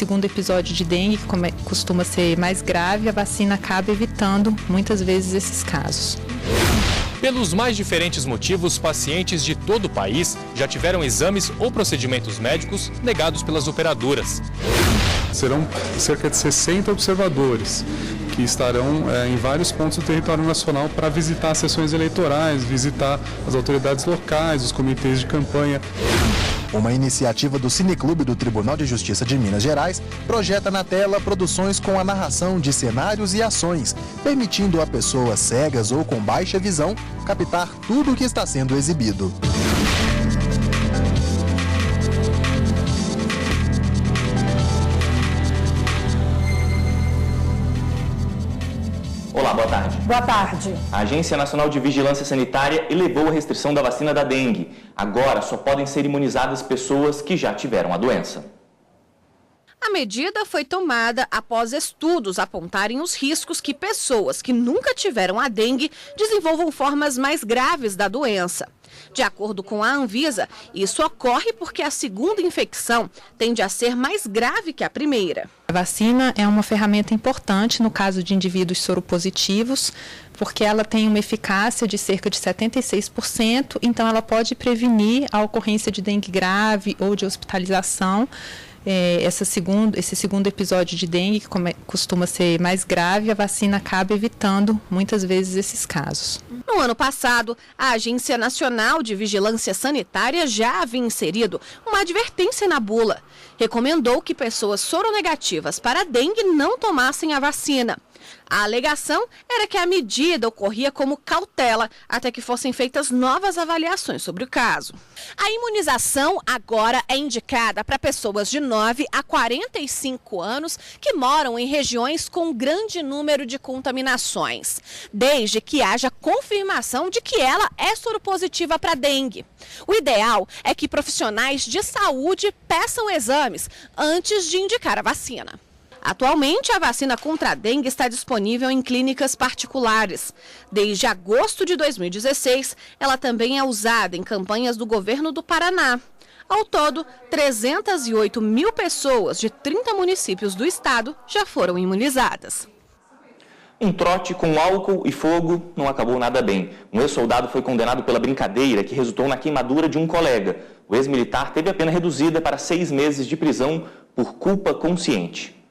segundo episódio de dengue, que costuma ser mais grave, a vacina acaba evitando muitas vezes esses casos. Pelos mais diferentes motivos, pacientes de todo o país já tiveram exames ou procedimentos médicos negados pelas operadoras. Serão cerca de 60 observadores que estarão em vários pontos do território nacional para visitar as sessões eleitorais, visitar as autoridades locais, os comitês de campanha. Uma iniciativa do Cineclube do Tribunal de Justiça de Minas Gerais projeta na tela produções com a narração de cenários e ações, permitindo a pessoas cegas ou com baixa visão captar tudo o que está sendo exibido. Olá, boa tarde. Boa tarde. A Agência Nacional de Vigilância Sanitária elevou a restrição da vacina da dengue. Agora só podem ser imunizadas pessoas que já tiveram a doença. A medida foi tomada após estudos apontarem os riscos que pessoas que nunca tiveram a dengue desenvolvam formas mais graves da doença. De acordo com a Anvisa, isso ocorre porque a segunda infecção tende a ser mais grave que a primeira. A vacina é uma ferramenta importante no caso de indivíduos soropositivos, porque ela tem uma eficácia de cerca de 76%, então ela pode prevenir a ocorrência de dengue grave ou de hospitalização. Esse segundo episódio de dengue, que costuma ser mais grave, a vacina acaba evitando muitas vezes esses casos. No ano passado, a Agência Nacional de Vigilância Sanitária já havia inserido uma advertência na bula. Recomendou que pessoas soronegativas para a dengue não tomassem a vacina. A alegação era que a medida ocorria como cautela até que fossem feitas novas avaliações sobre o caso. A imunização agora é indicada para pessoas de 9 a 45 anos que moram em regiões com grande número de contaminações, desde que haja confirmação de que ela é soropositiva para dengue. O ideal é que profissionais de saúde peçam exames antes de indicar a vacina. Atualmente, a vacina contra a dengue está disponível em clínicas particulares. Desde agosto de 2016, ela também é usada em campanhas do governo do Paraná. Ao todo, 308 mil pessoas de 30 municípios do estado já foram imunizadas. Um trote com álcool e fogo não acabou nada bem. Um ex-soldado foi condenado pela brincadeira que resultou na queimadura de um colega. O ex-militar teve a pena reduzida para 6 meses de prisão por culpa consciente.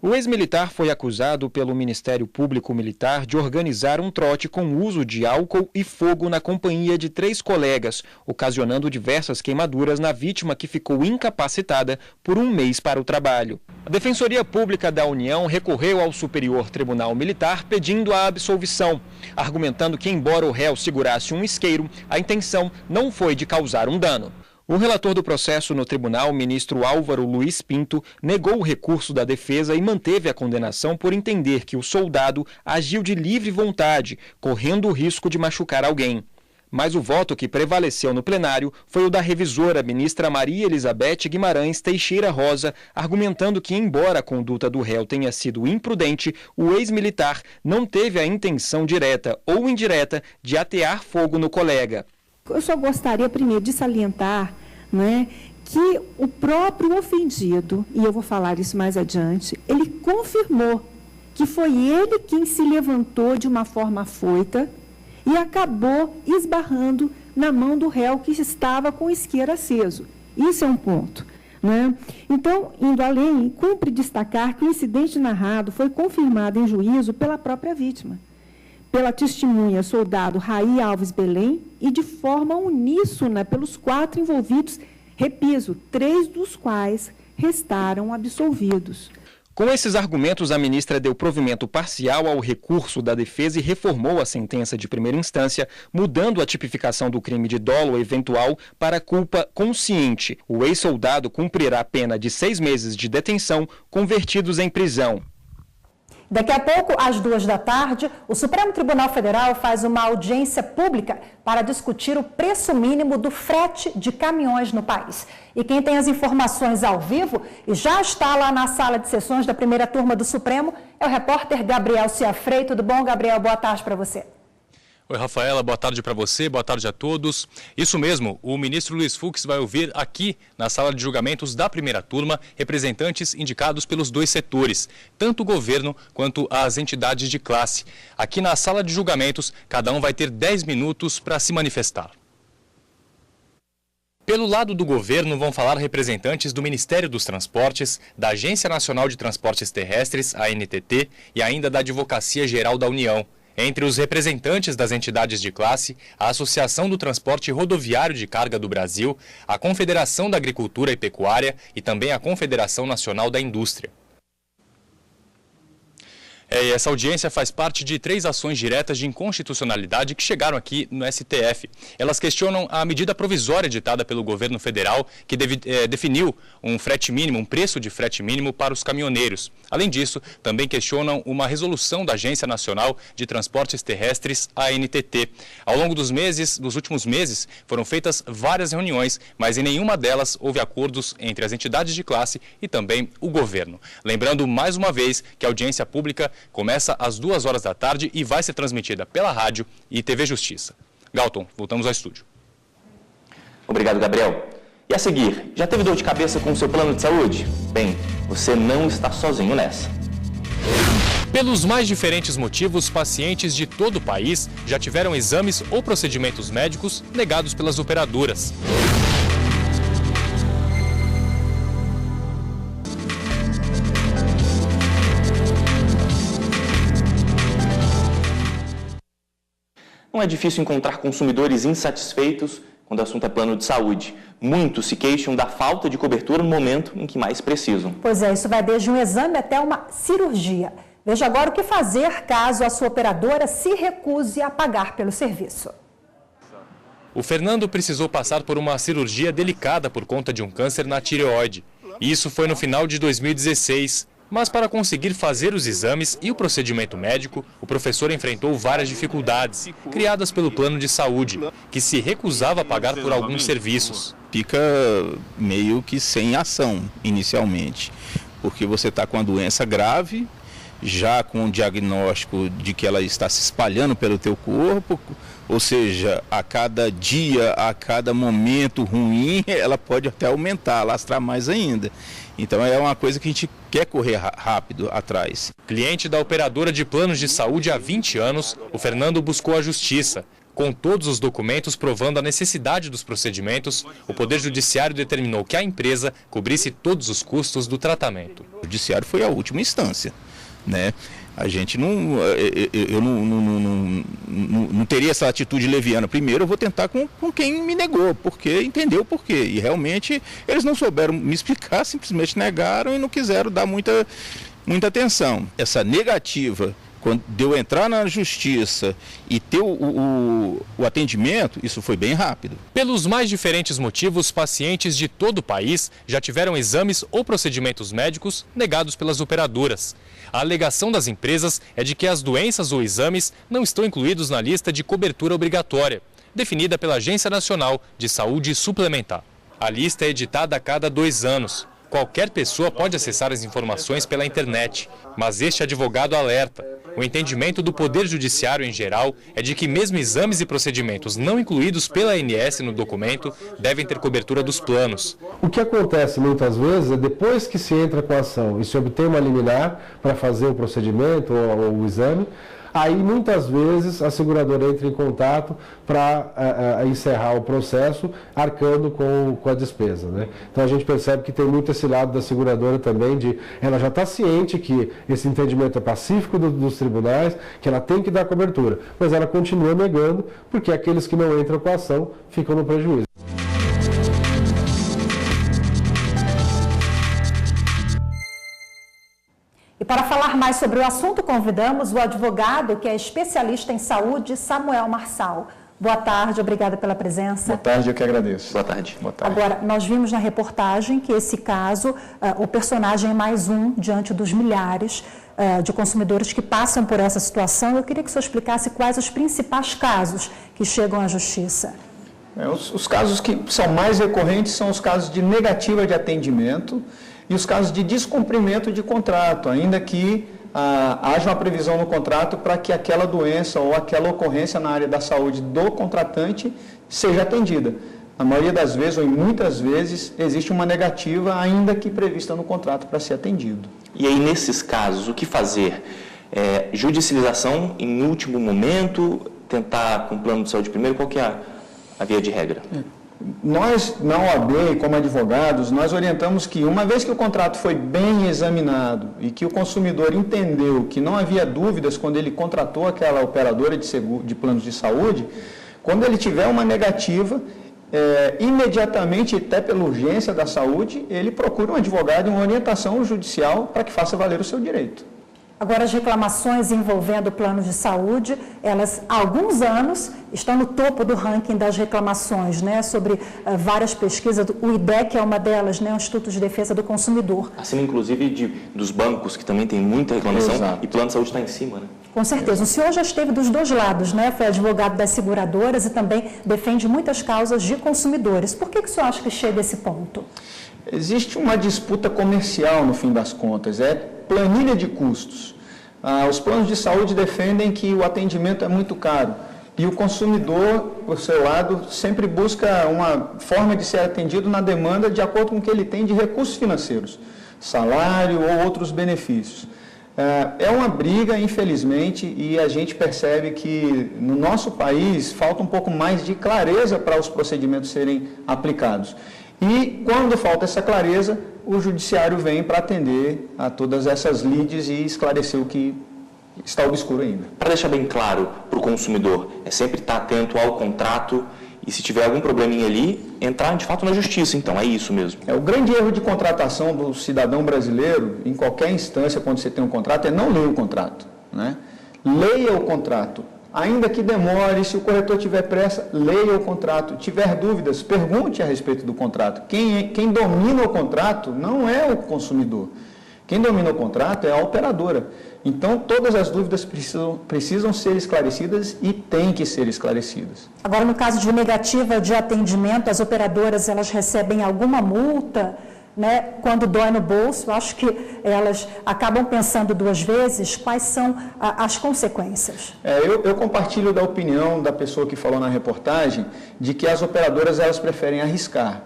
O ex-militar foi acusado pelo Ministério Público Militar de organizar um trote com uso de álcool e fogo na companhia de 3 colegas, ocasionando diversas queimaduras na vítima que ficou incapacitada por 1 mês para o trabalho. A Defensoria Pública da União recorreu ao Superior Tribunal Militar pedindo a absolvição, argumentando que, embora o réu segurasse um isqueiro, a intenção não foi de causar um dano. O relator do processo no tribunal, o ministro Álvaro Luiz Pinto, negou o recurso da defesa e manteve a condenação por entender que o soldado agiu de livre vontade, correndo o risco de machucar alguém. Mas o voto que prevaleceu no plenário foi o da revisora ministra Maria Elizabeth Guimarães Teixeira Rosa, argumentando que, embora a conduta do réu tenha sido imprudente, o ex-militar não teve a intenção direta ou indireta de atear fogo no colega. Eu só gostaria primeiro de salientar, que o próprio ofendido, e eu vou falar isso mais adiante, ele confirmou que foi ele quem se levantou de uma forma afoita e acabou esbarrando na mão do réu que estava com o isqueiro aceso. Isso é um ponto. Então, indo além, cumpre destacar que o incidente narrado foi confirmado em juízo pela própria vítima, pela testemunha soldado Raí Alves Belém e de forma uníssona pelos 4 envolvidos, repito, 3 dos quais restaram absolvidos. Com esses argumentos, a ministra deu provimento parcial ao recurso da defesa e reformou a sentença de primeira instância, mudando a tipificação do crime de dolo eventual para culpa consciente. O ex-soldado cumprirá a pena de 6 meses de detenção, convertidos em prisão. Daqui a pouco, às 2 da tarde, o Supremo Tribunal Federal faz uma audiência pública para discutir o preço mínimo do frete de caminhões no país. E quem tem as informações ao vivo e já está lá na sala de sessões da primeira turma do Supremo é o repórter Gabriel Ciafrei. Tudo bom, Gabriel? Boa tarde para você. Oi, Rafaela, boa tarde para você, boa tarde a todos. Isso mesmo, o ministro Luiz Fux vai ouvir aqui na sala de julgamentos da primeira turma representantes indicados pelos dois setores, tanto o governo quanto as entidades de classe. Aqui na sala de julgamentos, cada um vai ter 10 minutos para se manifestar. Pelo lado do governo vão falar representantes do Ministério dos Transportes, da Agência Nacional de Transportes Terrestres, a ANTT, e ainda da Advocacia Geral da União. Entre os representantes das entidades de classe, a Associação do Transporte Rodoviário de Carga do Brasil, a Confederação da Agricultura e Pecuária e também a Confederação Nacional da Indústria. E essa audiência faz parte de 3 ações diretas de inconstitucionalidade que chegaram aqui no STF. Elas questionam a medida provisória editada pelo governo federal que definiu um frete mínimo, um preço de frete mínimo para os caminhoneiros. Além disso, também questionam uma resolução da Agência Nacional de Transportes Terrestres, a ANTT. Ao longo dos últimos meses, foram feitas várias reuniões, mas em nenhuma delas houve acordos entre as entidades de classe e também o governo. Lembrando mais uma vez que a audiência pública começa às 2 horas da tarde e vai ser transmitida pela rádio e TV Justiça. Galton, voltamos ao estúdio. Obrigado, Gabriel. E a seguir, já teve dor de cabeça com o seu plano de saúde? Bem, você não está sozinho nessa. Pelos mais diferentes motivos, pacientes de todo o país já tiveram exames ou procedimentos médicos negados pelas operadoras. Não é difícil encontrar consumidores insatisfeitos quando o assunto é plano de saúde. Muitos se queixam da falta de cobertura no momento em que mais precisam. Pois é, isso vai desde um exame até uma cirurgia. Veja agora o que fazer caso a sua operadora se recuse a pagar pelo serviço. O Fernando precisou passar por uma cirurgia delicada por conta de um câncer na tireoide. Isso foi no final de 2016. Mas para conseguir fazer os exames e o procedimento médico, o professor enfrentou várias dificuldades, criadas pelo plano de saúde, que se recusava a pagar por alguns serviços. Fica meio que sem ação, inicialmente, porque você está com a doença grave, já com o diagnóstico de que ela está se espalhando pelo teu corpo, ou seja, a cada dia, a cada momento ruim, ela pode até aumentar, alastrar mais ainda. Então é uma coisa que a gente quer correr rápido atrás. Cliente da operadora de planos de saúde há 20 anos, o Fernando buscou a justiça. Com todos os documentos provando a necessidade dos procedimentos, o Poder Judiciário determinou que a empresa cobrisse todos os custos do tratamento. O Judiciário foi a última instância, né? A gente não teria essa atitude leviana. Primeiro eu vou tentar com quem me negou, porque entendeu o porquê. E realmente eles não souberam me explicar, simplesmente negaram e não quiseram dar muita atenção. Essa negativa, quando de eu entrar na justiça e ter o atendimento, isso foi bem rápido. Pelos mais diferentes motivos, pacientes de todo o país já tiveram exames ou procedimentos médicos negados pelas operadoras. A alegação das empresas é de que as doenças ou exames não estão incluídos na lista de cobertura obrigatória, definida pela Agência Nacional de Saúde Suplementar. A lista é editada a cada 2 anos. Qualquer pessoa pode acessar as informações pela internet, mas este advogado alerta. O entendimento do Poder Judiciário em geral é de que mesmo exames e procedimentos não incluídos pela ANS no documento devem ter cobertura dos planos. O que acontece muitas vezes é depois que se entra com a ação e se obtém uma liminar para fazer o procedimento ou o exame, aí muitas vezes a seguradora entra em contato para encerrar o processo arcando com a despesa, né? Então a gente percebe que tem muito esse lado da seguradora também, de ela já está ciente que esse entendimento é pacífico dos tribunais, que ela tem que dar cobertura, mas ela continua negando porque aqueles que não entram com a ação ficam no prejuízo. E para falar mais sobre o assunto, convidamos o advogado que é especialista em saúde, Samuel Marçal. Boa tarde, obrigada pela presença. Boa tarde, eu que agradeço. Boa tarde. Boa tarde. Agora, nós vimos na reportagem que esse caso, o personagem é mais um diante dos milhares de consumidores que passam por essa situação. Eu queria que o senhor explicasse quais os principais casos que chegam à justiça. Os casos que são mais recorrentes são os casos de negativa de atendimento e os casos de descumprimento de contrato, ainda que haja uma previsão no contrato para que aquela doença ou aquela ocorrência na área da saúde do contratante seja atendida. Na maioria das vezes, ou em muitas vezes, existe uma negativa, ainda que prevista no contrato, para ser atendido. E aí, nesses casos, o que fazer? Judicialização em último momento, tentar com o plano de saúde primeiro, qual que é a via de regra? Nós, na OAB, como advogados, nós orientamos que, uma vez que o contrato foi bem examinado e que o consumidor entendeu que não havia dúvidas quando ele contratou aquela operadora de planos de saúde, quando ele tiver uma negativa, imediatamente, até pela urgência da saúde, ele procura um advogado e uma orientação judicial para que faça valer o seu direito. Agora, as reclamações envolvendo planos de saúde, elas há alguns anos estão no topo do ranking das reclamações, né, sobre várias pesquisas. O IDEC é uma delas, né, o Instituto de Defesa do Consumidor. Acima, inclusive, dos bancos, que também tem muita reclamação. Exato. E plano de saúde está em cima, né? Com certeza. O senhor já esteve dos dois lados, né? Foi advogado das seguradoras e também defende muitas causas de consumidores. Por que o senhor acha que chega a esse ponto? Existe uma disputa comercial, no fim das contas, planilha de custos. Os planos de saúde defendem que o atendimento é muito caro e o consumidor, por seu lado, sempre busca uma forma de ser atendido na demanda de acordo com o que ele tem de recursos financeiros, salário ou outros benefícios. É uma briga, infelizmente, e a gente percebe que no nosso país falta um pouco mais de clareza para os procedimentos serem aplicados. E quando falta essa clareza, o judiciário vem para atender a todas essas lides e esclarecer o que está obscuro ainda. Para deixar bem claro para o consumidor, é sempre estar atento ao contrato e, se tiver algum probleminha ali, entrar de fato na justiça. Então, é isso mesmo. O grande erro de contratação do cidadão brasileiro, em qualquer instância, quando você tem um contrato, é não ler o contrato, né? Leia o contrato. Ainda que demore, se o corretor tiver pressa, leia o contrato. Tiver dúvidas, pergunte a respeito do contrato. Quem domina o contrato não é o consumidor. Quem domina o contrato é a operadora. Então, todas as dúvidas precisam ser esclarecidas e têm que ser esclarecidas. Agora, no caso de negativa de atendimento, as operadoras, elas recebem alguma multa, né, quando dói no bolso? Eu acho que elas acabam pensando duas vezes quais são as consequências. Eu compartilho da opinião da pessoa que falou na reportagem de que as operadoras elas preferem arriscar.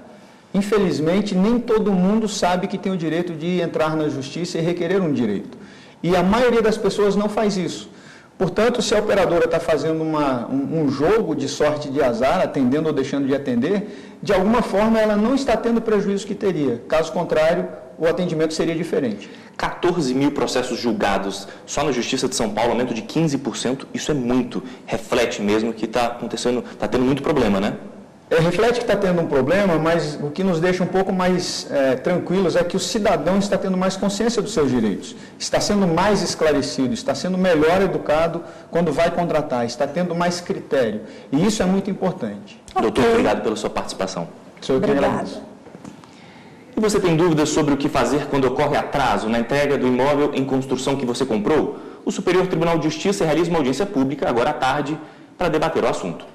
Infelizmente, nem todo mundo sabe que tem o direito de entrar na justiça e requerer um direito. E a maioria das pessoas não faz isso. Portanto, se a operadora está fazendo um jogo de sorte de azar, atendendo ou deixando de atender, de alguma forma ela não está tendo o prejuízo que teria. Caso contrário, o atendimento seria diferente. 14 mil processos julgados só na Justiça de São Paulo, aumento de 15%, isso é muito. Reflete mesmo que está acontecendo, está tendo muito problema, né? Reflete que está tendo um problema, mas o que nos deixa um pouco mais tranquilos é que o cidadão está tendo mais consciência dos seus direitos, está sendo mais esclarecido, está sendo melhor educado quando vai contratar, está tendo mais critério. E isso é muito importante. Doutor, obrigado pela sua participação. Sou eu que agradeço. E você tem dúvidas sobre o que fazer quando ocorre atraso na entrega do imóvel em construção que você comprou? O Superior Tribunal de Justiça realiza uma audiência pública agora à tarde para debater o assunto.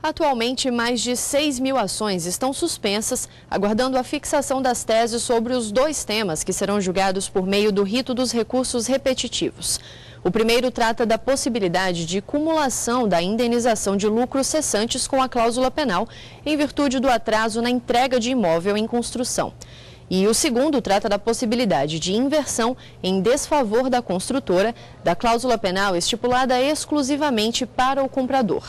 Atualmente, mais de 6 mil ações estão suspensas, aguardando a fixação das teses sobre os dois temas que serão julgados por meio do rito dos recursos repetitivos. O primeiro trata da possibilidade de cumulação da indenização de lucros cessantes com a cláusula penal, em virtude do atraso na entrega de imóvel em construção. E o segundo trata da possibilidade de inversão em desfavor da construtora da cláusula penal estipulada exclusivamente para o comprador.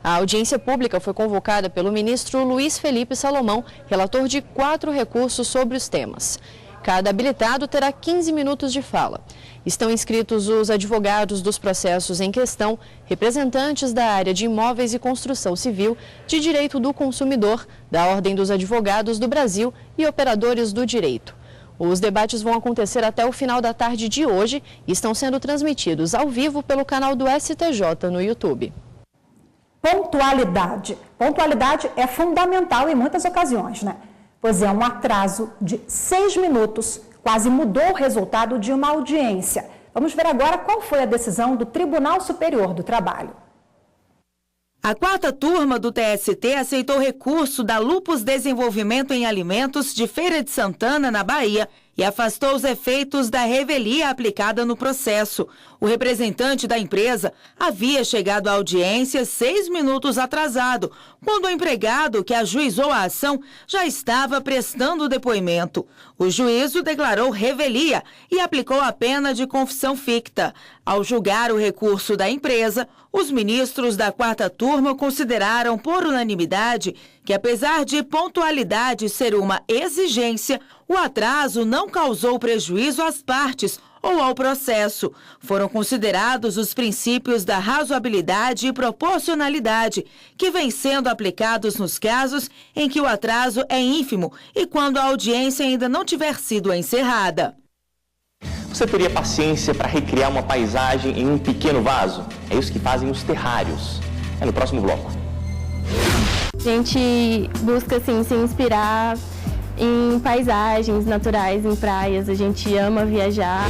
A audiência pública foi convocada pelo ministro Luiz Felipe Salomão, relator de 4 recursos sobre os temas. Cada habilitado terá 15 minutos de fala. Estão inscritos os advogados dos processos em questão, representantes da área de imóveis e construção civil, de direito do consumidor, da Ordem dos Advogados do Brasil e operadores do direito. Os debates vão acontecer até o final da tarde de hoje e estão sendo transmitidos ao vivo pelo canal do STJ no YouTube. Pontualidade. Pontualidade é fundamental em muitas ocasiões, né? Pois um atraso de 6 minutos quase mudou o resultado de uma audiência. Vamos ver agora qual foi a decisão do Tribunal Superior do Trabalho. A 4ª turma do TST aceitou recurso da Lupus Desenvolvimento em Alimentos de Feira de Santana, na Bahia, e afastou os efeitos da revelia aplicada no processo. O representante da empresa havia chegado à audiência 6 minutos atrasado, quando o empregado que ajuizou a ação já estava prestando depoimento. O juízo declarou revelia e aplicou a pena de confissão ficta. Ao julgar o recurso da empresa, os ministros da 4ª turma consideraram por unanimidade que, apesar de pontualidade ser uma exigência, o atraso não causou prejuízo às partes ou ao processo. Foram considerados os princípios da razoabilidade e proporcionalidade, que vêm sendo aplicados nos casos em que o atraso é ínfimo e quando a audiência ainda não tiver sido encerrada. Você teria paciência para recriar uma paisagem em um pequeno vaso? É isso que fazem os terrários. É no próximo bloco. A gente busca assim, se inspirar em paisagens naturais, em praias. A gente ama viajar.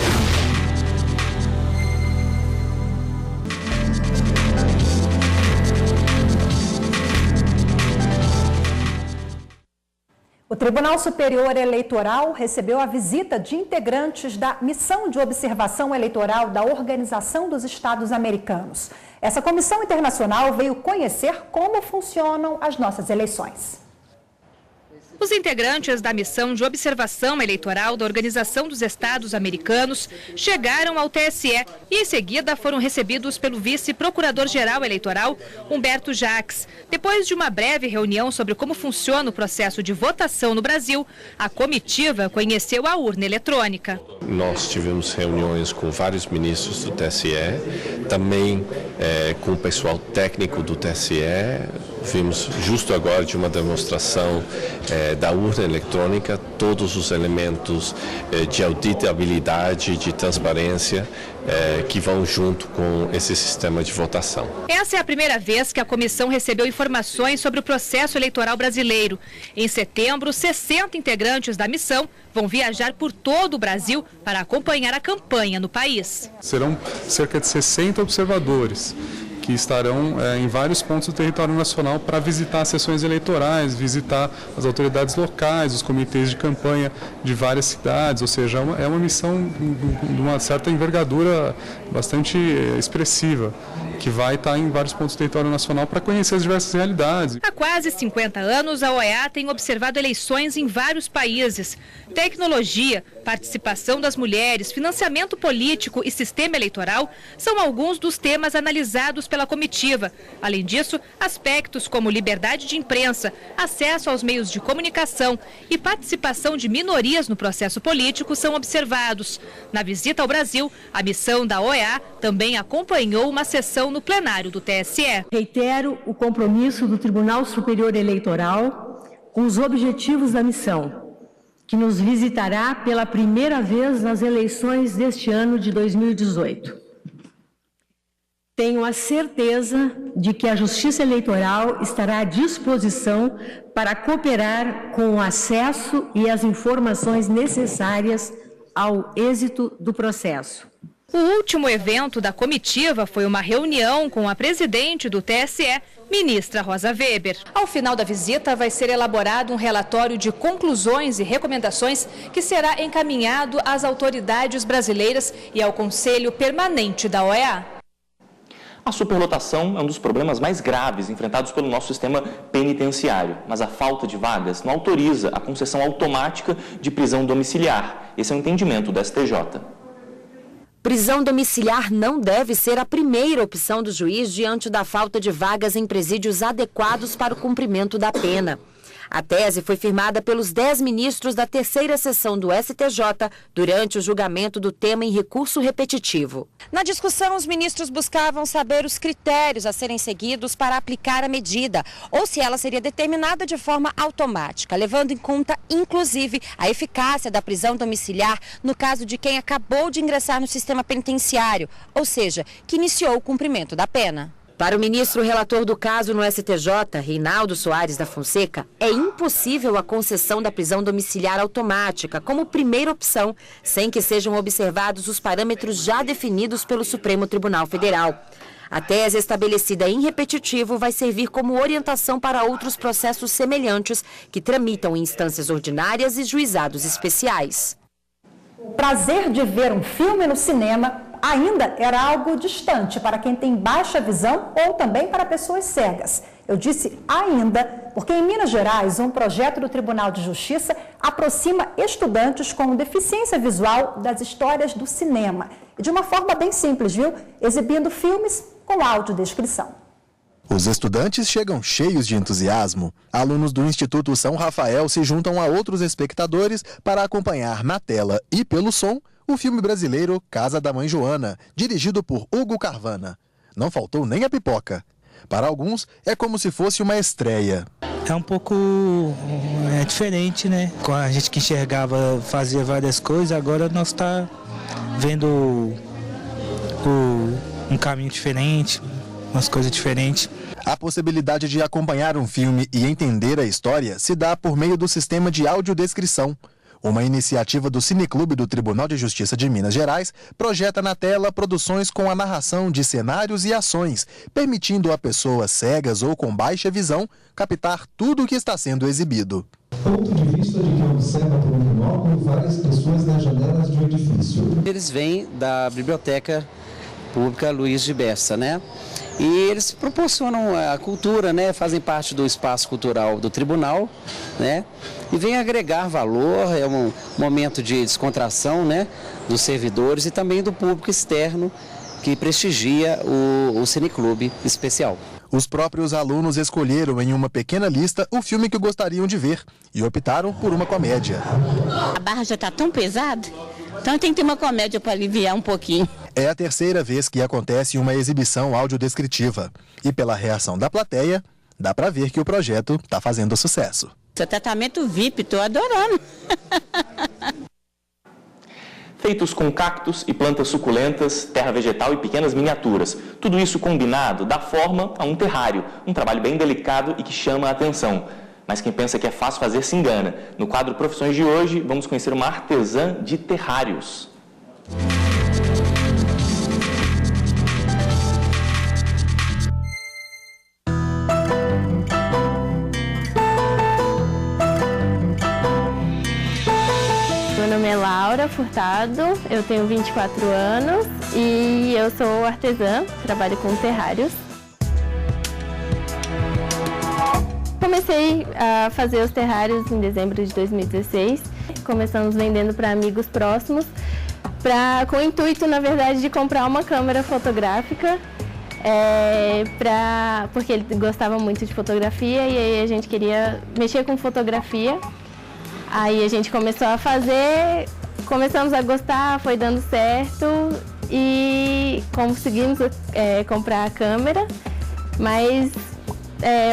O Tribunal Superior Eleitoral recebeu a visita de integrantes da Missão de Observação Eleitoral da Organização dos Estados Americanos. Essa comissão internacional veio conhecer como funcionam as nossas eleições. Os integrantes da Missão de Observação Eleitoral da Organização dos Estados Americanos chegaram ao TSE e, em seguida, foram recebidos pelo vice-procurador-geral eleitoral, Humberto Jacques. Depois de uma breve reunião sobre como funciona o processo de votação no Brasil, a comitiva conheceu a urna eletrônica. Nós tivemos reuniões com vários ministros do TSE, também com o pessoal técnico do TSE. Vimos justo agora de uma demonstração da urna eletrônica, todos os elementos de auditabilidade, de transparência que vão junto com esse sistema de votação. Essa é a primeira vez que a comissão recebeu informações sobre o processo eleitoral brasileiro. Em setembro, 60 integrantes da missão vão viajar por todo o Brasil para acompanhar a campanha no país. Serão cerca de 60 observadores que estarão em vários pontos do território nacional para visitar as sessões eleitorais, visitar as autoridades locais, os comitês de campanha de várias cidades, ou seja, é uma missão de uma certa envergadura bastante expressiva, que vai estar em vários pontos do território nacional para conhecer as diversas realidades. Há quase 50 anos, a OEA tem observado eleições em vários países. Tecnologia, participação das mulheres, financiamento político e sistema eleitoral são alguns dos temas analisados pela comitiva. Além disso, aspectos como liberdade de imprensa, acesso aos meios de comunicação e participação de minorias no processo político são observados. Na visita ao Brasil, a missão da OEA também acompanhou uma sessão no plenário do TSE. Reitero o compromisso do Tribunal Superior Eleitoral com os objetivos da missão, que nos visitará pela primeira vez nas eleições deste ano de 2018. Tenho a certeza de que a Justiça Eleitoral estará à disposição para cooperar com o acesso e as informações necessárias ao êxito do processo. O último evento da comitiva foi uma reunião com a presidente do TSE, ministra Rosa Weber. Ao final da visita, vai ser elaborado um relatório de conclusões e recomendações que será encaminhado às autoridades brasileiras e ao Conselho Permanente da OEA. A superlotação é um dos problemas mais graves enfrentados pelo nosso sistema penitenciário, mas a falta de vagas não autoriza a concessão automática de prisão domiciliar. Esse é o entendimento do STJ. Prisão domiciliar não deve ser a primeira opção do juiz diante da falta de vagas em presídios adequados para o cumprimento da pena. A tese foi firmada pelos 10 ministros da terceira sessão do STJ durante o julgamento do tema em recurso repetitivo. Na discussão, os ministros buscavam saber os critérios a serem seguidos para aplicar a medida, ou se ela seria determinada de forma automática, levando em conta, inclusive, a eficácia da prisão domiciliar no caso de quem acabou de ingressar no sistema penitenciário, ou seja, que iniciou o cumprimento da pena. Para o ministro relator do caso no STJ, Reinaldo Soares da Fonseca, é impossível a concessão da prisão domiciliar automática como primeira opção, sem que sejam observados os parâmetros já definidos pelo Supremo Tribunal Federal. A tese estabelecida em repetitivo vai servir como orientação para outros processos semelhantes que tramitam em instâncias ordinárias e juizados especiais. O prazer de ver um filme no cinema ainda era algo distante para quem tem baixa visão ou também para pessoas cegas. Eu disse ainda, porque em Minas Gerais, um projeto do Tribunal de Justiça aproxima estudantes com deficiência visual das histórias do cinema. E de uma forma bem simples, viu? Exibindo filmes com audiodescrição. Os estudantes chegam cheios de entusiasmo. Alunos do Instituto São Rafael se juntam a outros espectadores para acompanhar na tela e pelo som o filme brasileiro Casa da Mãe Joana, dirigido por Hugo Carvana. Não faltou nem a pipoca. Para alguns, é como se fosse uma estreia. É um pouco diferente, né? A gente que enxergava, fazia várias coisas, agora nós está vendo um caminho diferente, umas coisas diferentes. A possibilidade de acompanhar um filme e entender a história se dá por meio do sistema de audiodescrição. Uma iniciativa do Cineclube do Tribunal de Justiça de Minas Gerais projeta na tela produções com a narração de cenários e ações, permitindo a pessoas cegas ou com baixa visão captar tudo o que está sendo exibido. Ponto de vista de quem observa por um binóculo várias pessoas nas janelas de um edifício. Eles vêm da Biblioteca Pública Luiz de Bessa, né? E eles proporcionam a cultura, né? Fazem parte do espaço cultural do tribunal, né? E vem agregar valor, é um momento de descontração, né? Dos servidores e também do público externo que prestigia o Cineclube especial. Os próprios alunos escolheram em uma pequena lista o filme que gostariam de ver e optaram por uma comédia. A barra já está tão pesada, então tem que ter uma comédia para aliviar um pouquinho. É a terceira vez que acontece uma exibição audiodescritiva. E pela reação da plateia, dá para ver que o projeto está fazendo sucesso. Seu tratamento VIP, estou adorando. Feitos com cactos e plantas suculentas, terra vegetal e pequenas miniaturas. Tudo isso combinado dá forma a um terrário, um trabalho bem delicado e que chama a atenção. Mas quem pensa que é fácil fazer se engana. No quadro Profissões de hoje, vamos conhecer uma artesã de terrários. Meu nome é Laura Furtado, eu tenho 24 anos e eu sou artesã, trabalho com terrários. Comecei a fazer os terrários em dezembro de 2016. Começamos vendendo para amigos próximos, com o intuito, na verdade, de comprar uma câmera fotográfica, porque ele gostava muito de fotografia e aí a gente queria mexer com fotografia. Aí a gente começou a fazer, começamos a gostar, foi dando certo e conseguimos comprar a câmera, mas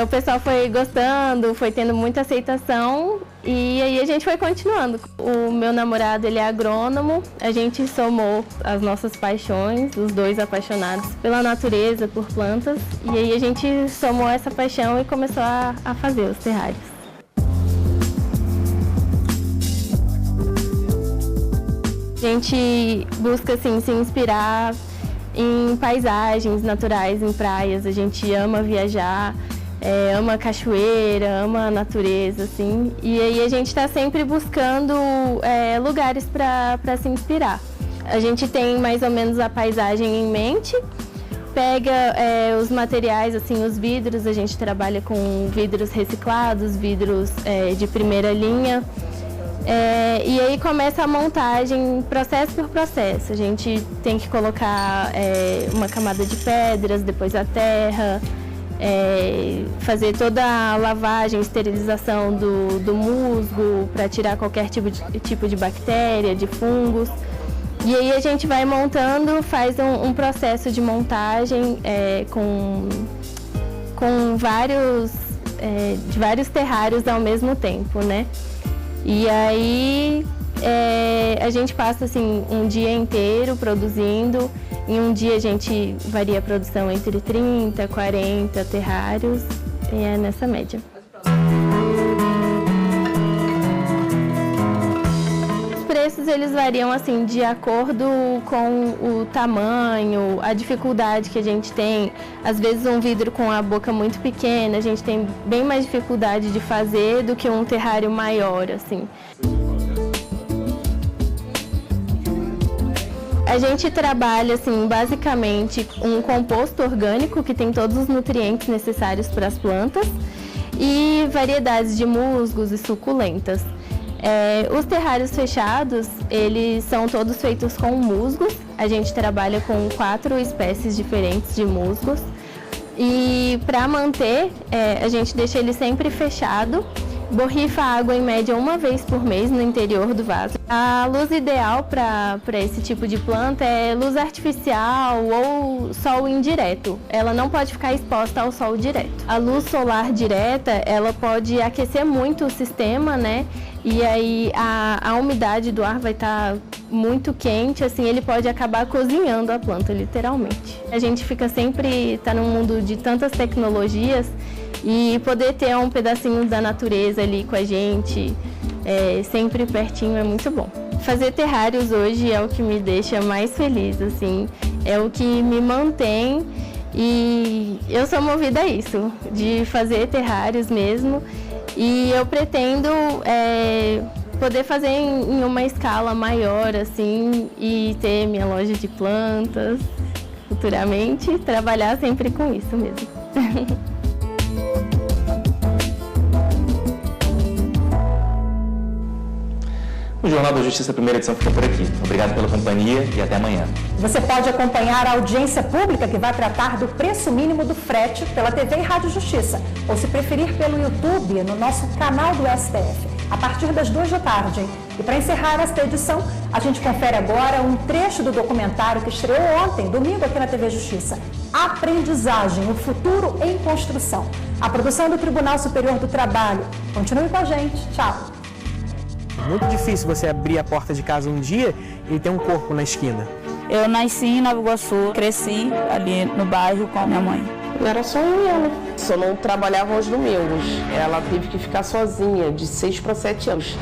o pessoal foi gostando, foi tendo muita aceitação e aí a gente foi continuando. O meu namorado, ele é agrônomo, a gente somou as nossas paixões, os dois apaixonados pela natureza, por plantas, e aí a gente somou essa paixão e começou a fazer os terrários. A gente busca assim, se inspirar em paisagens naturais, em praias. A gente ama viajar, ama cachoeira, ama a natureza, assim. E aí a gente está sempre buscando lugares para se inspirar. A gente tem mais ou menos a paisagem em mente, pega os materiais, assim, os vidros. A gente trabalha com vidros reciclados, vidros de primeira linha. E aí começa a montagem, processo por processo. A gente tem que colocar uma camada de pedras, depois a terra, fazer toda a lavagem, esterilização do musgo para tirar qualquer tipo de bactéria, de fungos. E aí a gente vai montando, faz um processo de montagem com vários terrários ao mesmo tempo, né? E aí a gente passa assim, um dia inteiro produzindo. Em um dia a gente varia a produção entre 30, 40 terrários, e é nessa média. Os preços eles variam assim, de acordo com o tamanho, a dificuldade que a gente tem. Às vezes um vidro com a boca muito pequena, a gente tem bem mais dificuldade de fazer do que um terrário maior, assim. A gente trabalha, assim, basicamente um composto orgânico que tem todos os nutrientes necessários para as plantas e variedades de musgos e suculentas. Os terrários fechados, eles são todos feitos com musgos. A gente trabalha com 4 espécies diferentes de musgos. E para manter, a gente deixa ele sempre fechado. Borrifa a água em média 1 vez por mês no interior do vaso. A luz ideal para esse tipo de planta é luz artificial ou sol indireto. Ela não pode ficar exposta ao sol direto. A luz solar direta, ela pode aquecer muito o sistema, né? E aí a umidade do ar vai estar muito quente, assim, ele pode acabar cozinhando a planta, literalmente. A gente fica sempre, tá num mundo de tantas tecnologias, e poder ter um pedacinho da natureza ali com a gente, sempre pertinho, é muito bom. Fazer terrários hoje é o que me deixa mais feliz, assim, é o que me mantém, e eu sou movida a isso, de fazer terrários mesmo, e eu pretendo poder fazer em uma escala maior, assim, e ter minha loja de plantas futuramente, trabalhar sempre com isso mesmo. O Jornal da Justiça, primeira edição, fica por aqui. Obrigado pela companhia e até amanhã. Você pode acompanhar a audiência pública que vai tratar do preço mínimo do frete pela TV e Rádio Justiça, ou se preferir pelo YouTube, no nosso canal do STF, a partir das 2 da tarde. E para encerrar esta edição, a gente confere agora um trecho do documentário que estreou ontem, domingo, aqui na TV Justiça. Aprendizagem, o futuro em construção. A produção do Tribunal Superior do Trabalho. Continue com a gente. Tchau. Muito difícil você abrir a porta de casa um dia e ter um corpo na esquina. Eu nasci em Nova Iguaçu, cresci ali no bairro com a minha mãe. Era só eu e ela. Só não trabalhava aos domingos. Ela teve que ficar sozinha, de 6 para 7 anos.